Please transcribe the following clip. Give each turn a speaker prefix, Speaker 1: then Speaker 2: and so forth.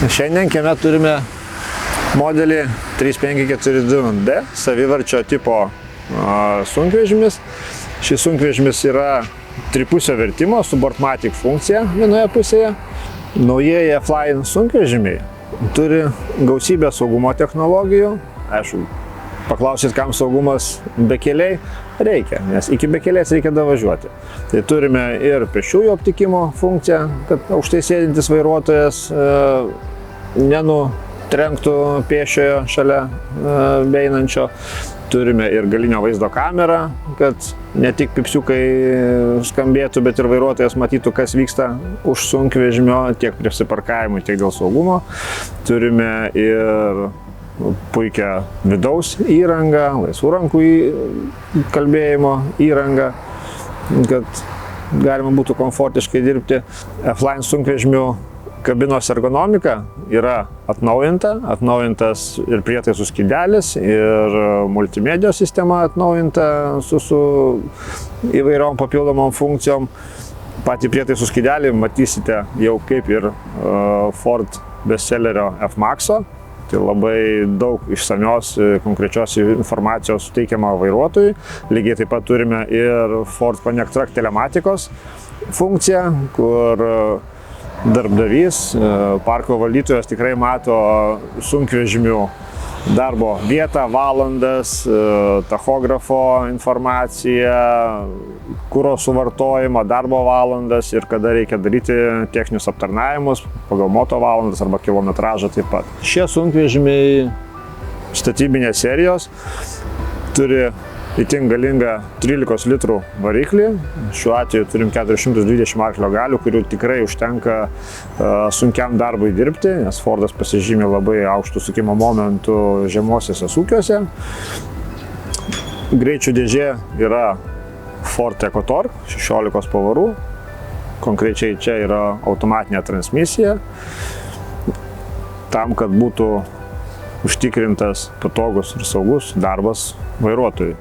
Speaker 1: Šiandien kieme turime modelį 3542D savivarčio tipo sunkvežimis. Šis sunkvežimis yra tripusio vertimo su Boardmatic funkcija vienoje pusėje. Naujieji F-Line sunkvežimiai turi gausybę saugumo technologijų. Aišku, paklausyt, kam saugumas bekeliai, reikia, nes iki bekelės reikia davažiuoti. Tai turime ir pėsčiųjų aptikimo funkciją, kad aukštai sėdintis vairuotojas nenutrenktų pėsčiojo šalia beeinančio. Turime ir galinio vaizdo kamerą, kad ne tik pipsiukai skambėtų, bet ir vairuotojas matytų, kas vyksta už sunkvežimio, tiek prisiparkavimui, tiek dėl saugumo. Turime ir puikią vidaus įrangą, laisvų rankų kalbėjimo įrangą, kad galima būtų komfortiškai dirbti. F-Line sunkvežimių kabinos ergonomika yra atnaujintas ir prietaisų skydelis, ir multimedijos sistema atnaujinta su įvairiom papildomom funkcijom. Patį prietaisų skydelį matysite jau kaip ir Ford bestsellerio F-Maxo. Tai labai daug išsamios konkrečios informacijos suteikiama vairuotojui. Lygiai taip pat turime ir Ford Connect Track telematikos funkciją, kur darbdavys, parko valdytojas tikrai mato sunkvežimių darbo vietą, valandas, tachografo informaciją, kuro suvartojimą, darbo valandas ir kada reikia daryti techninius aptarnavimus pagal moto valandas arba kilometražą taip pat. Šie sunkvežimiai statybinės serijos turi itin galingą 13 litrų variklį. Šiuo atveju turim 420 arklio galių, kurių tikrai užtenka sunkiam darbui dirbti, nes Fordas pasižymė labai aukštų sukimo momentų žemuosiuose sūkiuose. Greičių dėžė yra Ford EcoTorque 16 pavarų. Konkrečiai čia yra automatinė transmisija, tam, kad būtų užtikrintas patogus ir saugus darbas vairuotojui.